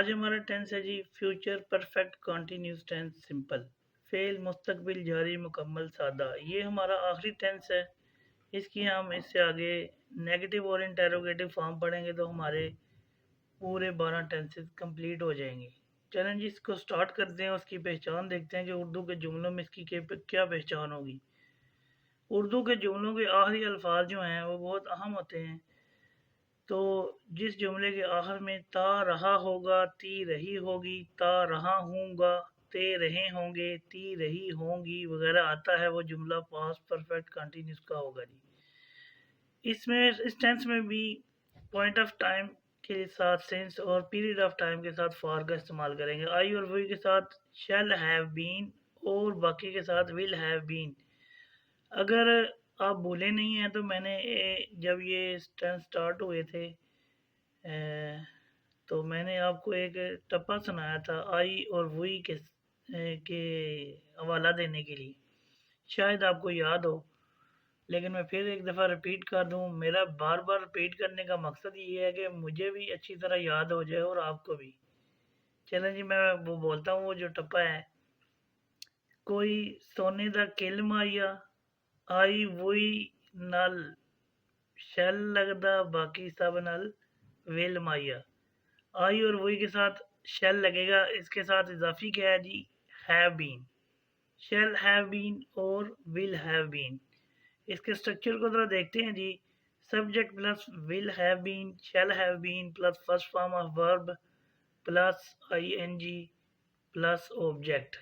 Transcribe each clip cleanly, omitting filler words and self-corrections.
आज हमारा टेंस है जी future perfect continuous tense simple. फेल मुस्तकबिल जारी मुकम्मल सादा, ये हमारा आखिरी टेंस है। इसकी हम इससे आगे नेगेटिव और इंटेरोगेटिव फॉर्म पढ़ेंगे तो हमारे पूरे 12 टेंसेस कंप्लीट हो जाएंगे। चलें जी, इसको स्टार्ट करते हैं। उसकी पहचान देखते हैं कि उर्दू के जुमलों में इसकी क्या पहचान होगी। उर्दू के जुमलों के आखिरी अल्फाज जो हैं वो बहुत अहम होते हैं। तो जिस जुमले के आखिर में ता रहा होगा, ती रही होगी, ता रहा हूँगा, ते रहे होंगे, ती रही होंगी वगैरह आता है, वो जुमला पास्ट परफेक्ट कंटिन्यूस का होगा जी। इसमें इस टेंस में भी पॉइंट ऑफ टाइम के साथ सिंस और पीरियड ऑफ टाइम के साथ फॉर का इस्तेमाल करेंगे। आई और वी के साथ शैल हैव बीन और बाकी के साथ विल हैव बीन। अगर आप भूले नहीं हैं तो मैंने जब ये टेंस स्टार्ट हुए थे तो मैंने आपको एक टप्पा सुनाया था आई और वही के हवाला देने के लिए, शायद आपको याद हो। लेकिन मैं फिर एक दफ़ा रिपीट कर दूं। मेरा बार बार रिपीट करने का मकसद ये है कि मुझे भी अच्छी तरह याद हो जाए और आपको भी। चलें जी, मैं वो बोलता हूँ। वो जो टप्पा है, कोई सोने दा किल मारिया, आई वही नल शैल लगदा बाकी सब नल वेल मारिया। आई और वही के साथ शेल लगेगा। इसके साथ इजाफी क्या है जी, have been. Shall have been और विल हैव बीन। इसके स्ट्रक्चर को जरा देखते हैं जी। Subject plus will have been, shall have been plus first form of verb plus ING plus object.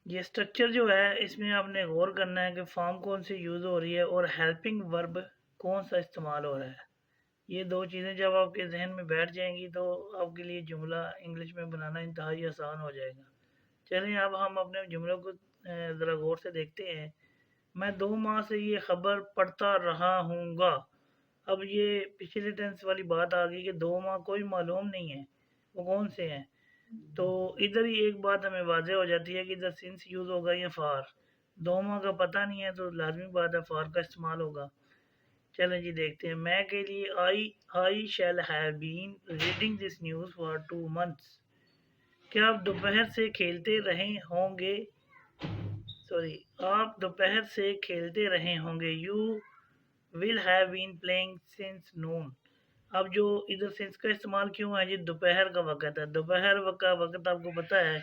ये स्ट्रक्चर जो है इसमें आपने गौर करना है कि फॉर्म कौन सी यूज़ हो रही है और हेल्पिंग वर्ब कौन सा इस्तेमाल हो रहा है। ये दो चीज़ें जब आपके जहन में बैठ जाएंगी तो आपके लिए जुमला इंग्लिश में बनाना इंतहाई आसान हो जाएगा। चलिए अब हम अपने जुमलों को ज़रा गौर से देखते हैं। मैं 2 माह से ये खबर पढ़ता रहा हूँगा। अब ये पिछले टेंस वाली बात आ गई कि 2 माह कोई मालूम नहीं है वो कौन से हैं। तो इधर ही एक बात हमें वाज़ेह हो जाती है कि इधर सिंस यूज़ होगा या फार। 2 माह का पता नहीं है तो लाजमी बात है फार का इस्तेमाल होगा। चलें जी देखते हैं। मैं के लिए I shall have been reading this news for 2 months. क्या आप दोपहर से खेलते रहे होंगे, सॉरी, आप दोपहर से खेलते रहे होंगे। You will have been playing since noon. अब जो इधर सिंस का इस्तेमाल क्यों है जी, दोपहर का वक़्त है। दोपहर का वक़्त आपको पता है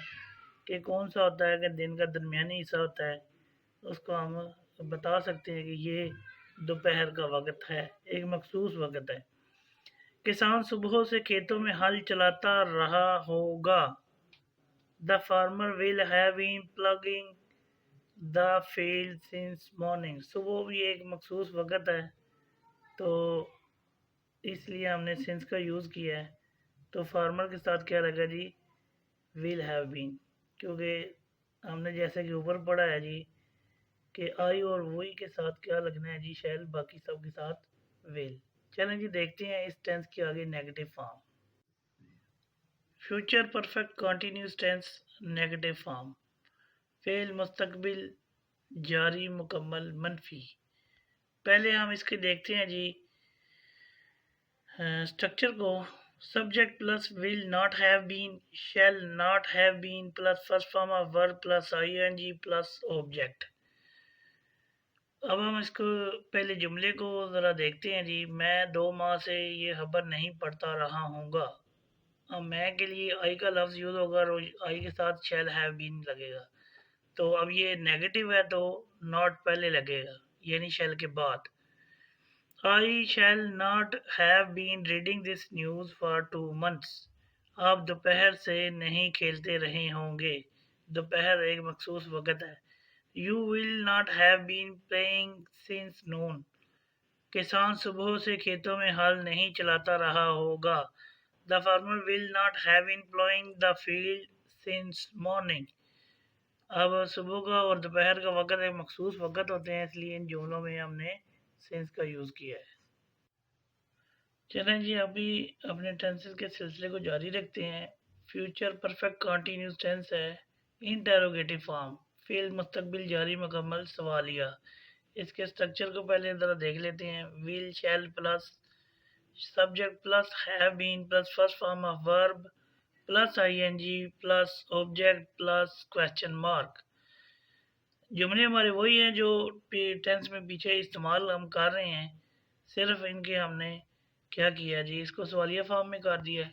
कि कौन सा होता है, कि दिन का दरमियानी हिस्सा होता है। उसको हम बता सकते हैं कि ये दोपहर का वक़्त है, एक मखसूस वक़्त है। किसान सुबह से खेतों में हल चलाता रहा होगा। The farmer will have been ploughing the field since morning. सुबह भी एक मखसूस वक़्त है तो इसलिए हमने सिंस का यूज़ किया है। तो फार्मर के साथ क्या लगा जी, विल हैव बीन, क्योंकि हमने जैसे कि ऊपर पढ़ा है जी कि आई और वही के साथ क्या लगना है जी, शैल, बाकी सब के साथ विल। चलें जी देखते हैं इस टेंस के आगे negative form. Future perfect continuous tense negative form. फेल मुस्तकबिल जारी मुकम्मल मनफी। पहले हम इसके देखते हैं जी स्ट्रक्चर को। Subject plus will not have been, shall not have been plus first form of verb plus ING plus object. अब हम इसको पहले जुमले को ज़रा देखते हैं जी। मैं 2 माह से ये खबर नहीं पढ़ता रहा हूँगा। अब मैं के लिए आई का लफ्ज़ यूज़ होगा और आई के साथ शैल हैव बीन लगेगा। तो अब ये नेगेटिव है तो नॉट पहले लगेगा, यानी शैल के बाद। I shall not have been reading this news for 2 months. आप दोपहर से नहीं खेलते रहे होंगे। दोपहर एक मखसूस वक़्त है। You will not have been playing since noon. किसान सुबह से खेतों में हल नहीं चलाता रहा होगा। The farmer will not have been plowing the field since morning. अब सुबह का और दोपहर का वक़्त एक मखसूस वक़्त होते हैं, इसलिए इन जुमलों में हमने सिंस का यूज़ किया है। चलें जी अभी अपने टेंसेस के सिलसिले को जारी रखते हैं। फ्यूचर परफेक्ट कॉन्टीन्यूस टेंस है इंटेरोगेटिव फॉर्म। फेल मुस्तकबिल जारी मुकम्मल सवालिया। इसके स्ट्रक्चर को पहले ज़रा देख लेते हैं। Will shell plus subject plus have been plus first form of verb plus ing plus object plus question mark। जुमले हमारे वही हैं जो टेंस में पीछे इस्तेमाल हम कर रहे हैं, सिर्फ इनके हमने क्या किया जी, इसको सवालिया फॉर्म में कर दिया है।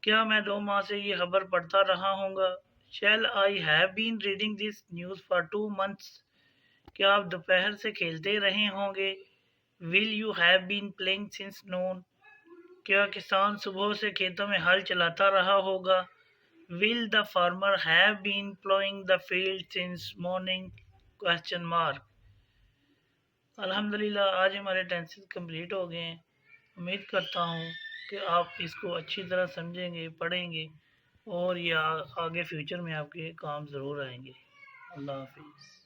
क्या मैं 2 माह से ये खबर पढ़ता रहा हूँगा। Shall I have been reading this news for 2 months. क्या आप दोपहर से खेलते रहे होंगे। Will you have been playing since noon. क्या किसान सुबह से खेतों में हल चलाता रहा होगा। Will the farmer have been ploughing the field since morning question mark. अल्हम्दुलिल्लाह आज हमारे टेंसेस कंप्लीट हो गए हैं। उम्मीद करता हूँ कि आप इसको अच्छी तरह समझेंगे, पढ़ेंगे और ये आगे फ्यूचर में आपके काम ज़रूर आएंगे। अल्लाह हाफिज़।